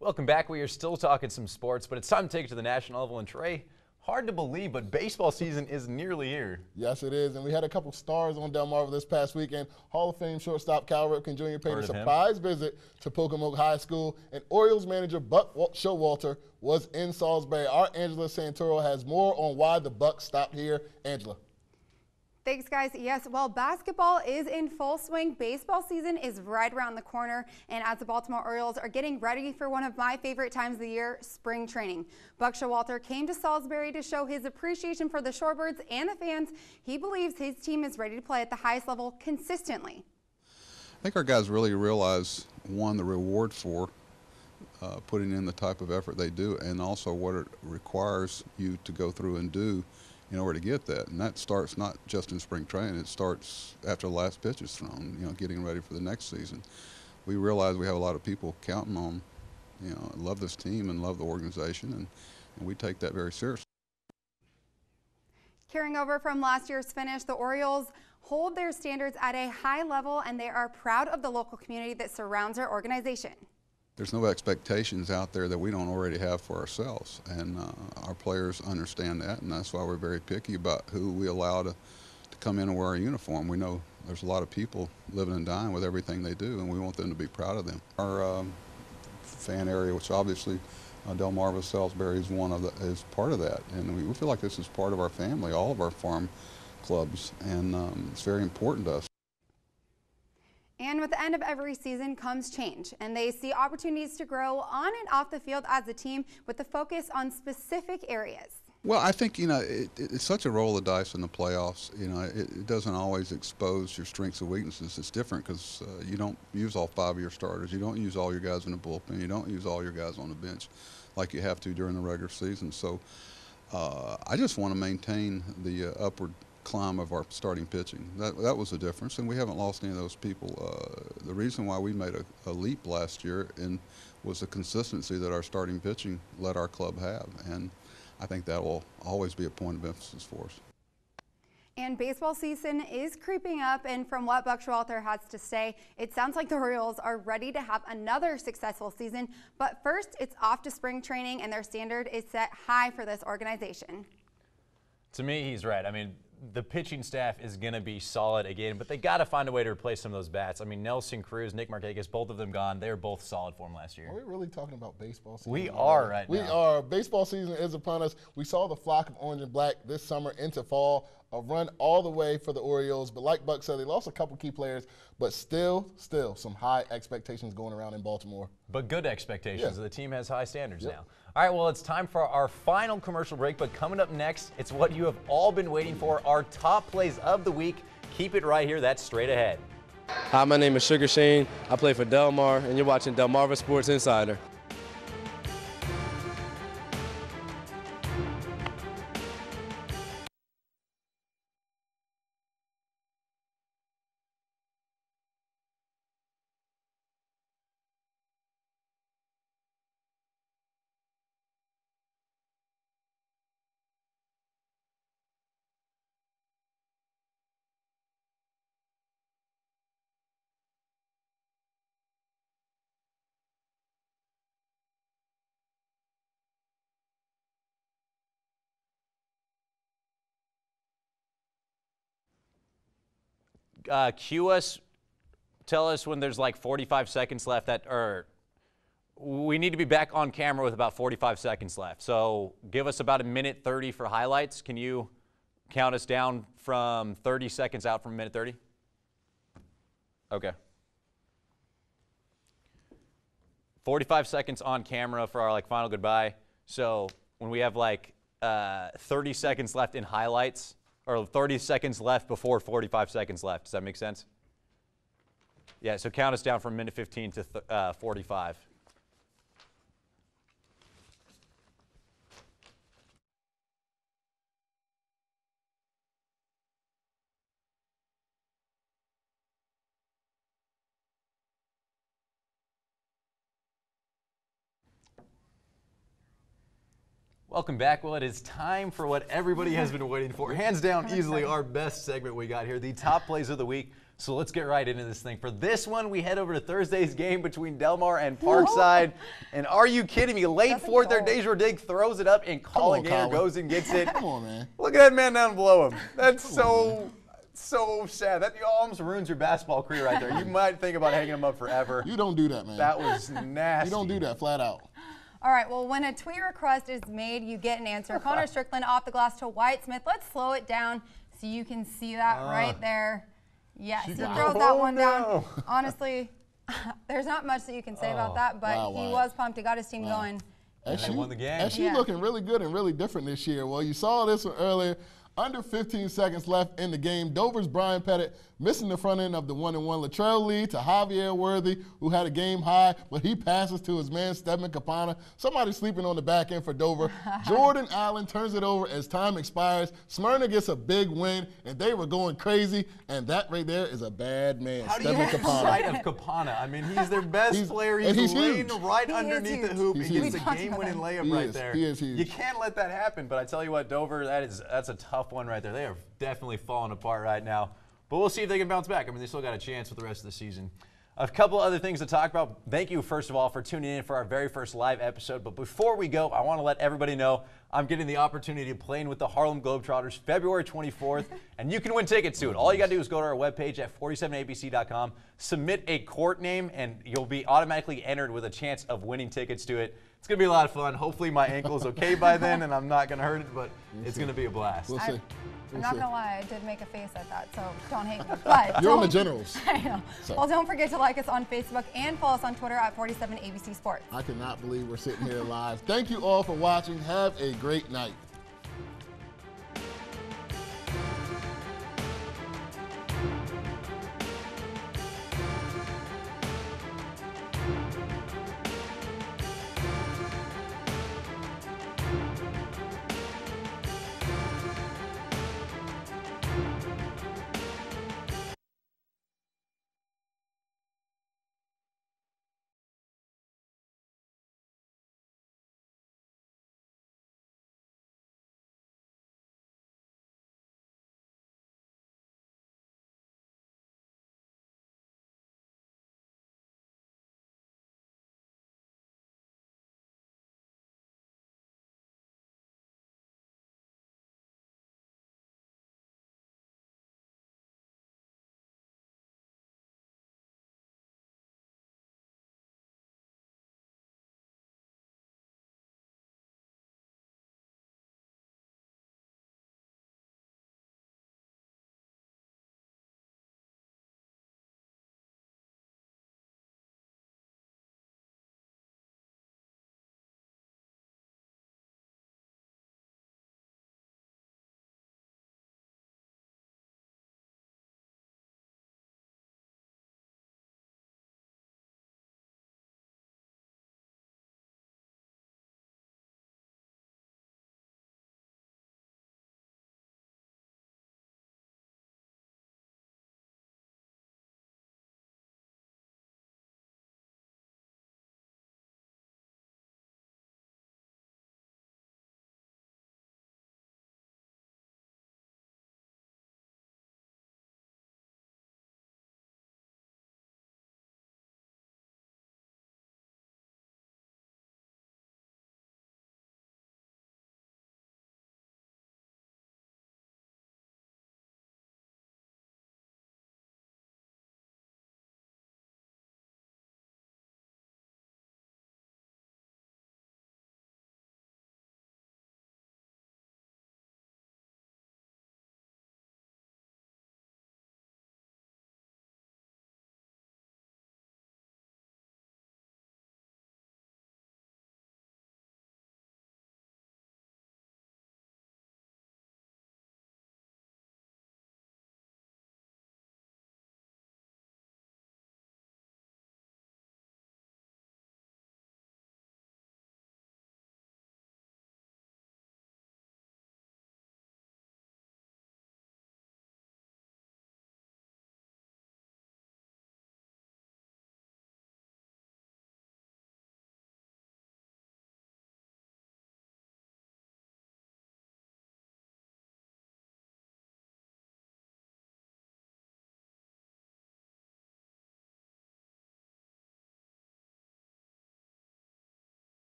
Welcome back. We are still talking some sports, but it's time to take it to the national level. And Trey, hard to believe, but baseball season is nearly here. Yes, it is. And we had a couple stars on Delmarva this past weekend. Hall of Fame shortstop Cal Ripken Jr. paid a surprise visit to Pocomoke High School. And Orioles manager Buck Showalter was in Salisbury. Our Angela Santoro has more on why the Bucks stopped here. Angela. Thanks, guys. Yes, well, basketball is in full swing. Baseball season is right around the corner. And as the Baltimore Orioles are getting ready for one of my favorite times of the year, spring training. Buck Showalter came to Salisbury to show his appreciation for the Shorebirds and the fans. He believes his team is ready to play at the highest level consistently. I think our guys really realize, one, the reward for putting in the type of effort they do, and also what it requires you to go through and do in order to get that. And that starts not just in spring training, it starts after the last pitch is thrown, getting ready for the next season. We realize we have a lot of people counting on, love this team and love the organization, and we take that very seriously. Carrying over from last year's finish, the Orioles hold their standards at a high level, and they are proud of the local community that surrounds our organization. There's no expectations out there that we don't already have for ourselves, and our players understand that, and that's why we're very picky about who we allow to come in and wear a uniform. We know there's a lot of people living and dying with everything they do, and we want them to be proud of them. Our fan area, which obviously Delmarva Salisbury is part of that, and we feel like this is part of our family, all of our farm clubs, and it's very important to us. And with the end of every season comes change, and they see opportunities to grow on and off the field as a team with the focus on specific areas. Well, I think, it's such a roll of the dice in the playoffs. It doesn't always expose your strengths and weaknesses. It's different because you don't use all 5 of your starters. You don't use all your guys in the bullpen. You don't use all your guys on the bench like you have to during the regular season. So I just want to maintain the upward climb of our starting pitching. That was the difference, and we haven't lost any of those people. The reason why we made a leap last year was the consistency that our starting pitching let our club have, and I think that will always be a point of emphasis for us. And baseball season is creeping up, and from what Buck Showalter has to say, it sounds like the Orioles are ready to have another successful season. But first, it's off to spring training, and their standard is set high for this organization. To me, he's right. I mean, the pitching staff is going to be solid again, but they got to find a way to replace some of those bats. I mean, Nelson Cruz, Nick Markakis, both of them gone. They were both solid for him last year. Are we really talking about baseball season? We are right now. We are. Baseball season is upon us. We saw the flock of orange and black this summer into fall, a run all the way for the Orioles. But like Buck said, they lost a couple key players, but still some high expectations going around in Baltimore. But good expectations. Yeah. The team has high standards now. All right, well, it's time for our final commercial break, but coming up next, it's what you have all been waiting for, our top plays of the week. Keep it right here. That's straight ahead. Hi, my name is Sugar Sheen. I play for Delmar, and you're watching Delmarva Sports Insider. Cue us, tell us when there's like 45 seconds left, we need to be back on camera with about 45 seconds left. So give us about 1:30 for highlights. Can you count us down from 30 seconds out from 1:30? Okay. 45 seconds on camera for our final goodbye. So when we have 30 seconds left in highlights, or 30 seconds left before 45 seconds left. Does that make sense? Yeah, so count us down from 1:15 to 45. Welcome back. Well, it is time for what everybody has been waiting for. Hands down, easily our best segment we got here, the top plays of the week. So let's get right into this thing. For this one, we head over to Thursday's game between Del Mar and Parkside. And are you kidding me? Late fourth there, Deja Dig throws it up, and Colin Gaynor goes and gets it. Come on, man. Look at that man down below him. That's so sad. That almost ruins your basketball career right there. You might think about hanging him up forever. You don't do that, man. That was nasty. You don't do that, flat out. All right, well, when a tweet request is made, you get an answer. Connor Strickland off the glass to Wyatt Smith. Let's slow it down so you can see that right there. Yes, he throws that one down. Honestly, there's not much that you can say about that, but he was pumped. He got his team going. And they won the game. And she's looking really good and really different this year. Well, you saw this one earlier. Under 15 seconds left in the game, Dover's Brian Pettit missing the front end of the 1-and-1 Latrell lead to Javier Worthy, who had a game high, but he passes to his man, Stedman Capana. Somebody sleeping on the back end for Dover. Jordan Allen turns it over as time expires. Smyrna gets a big win, and they were going crazy, and that right there is a bad man, How do Stedman you Capana. sight of Capana? I mean, he's their best player. He's laying right underneath the hoop. He gets a game-winning layup right there. He is huge. You can't let that happen, but I tell you what, Dover, that's a tough one right there. They are definitely falling apart right now. But we'll see if they can bounce back. I mean, they still got a chance with the rest of the season. A couple other things to talk about. Thank you, first of all, for tuning in for our very first live episode. But before we go, I want to let everybody know I'm getting the opportunity to play with the Harlem Globetrotters February 24th, and you can win tickets to it. All you got to do is go to our webpage at 47abc.com, submit a court name, and you'll be automatically entered with a chance of winning tickets to it. It's going to be a lot of fun. Hopefully my ankle is okay by then and I'm not going to hurt it, but it's going to be a blast. We'll see. I'm not going to lie, I did make a face at that, so don't hate me. But you're on the Generals. I know. So. Well, don't forget to like us on Facebook and follow us on Twitter at 47ABC Sports. I cannot believe we're sitting here live. Thank you all for watching. Have a great night.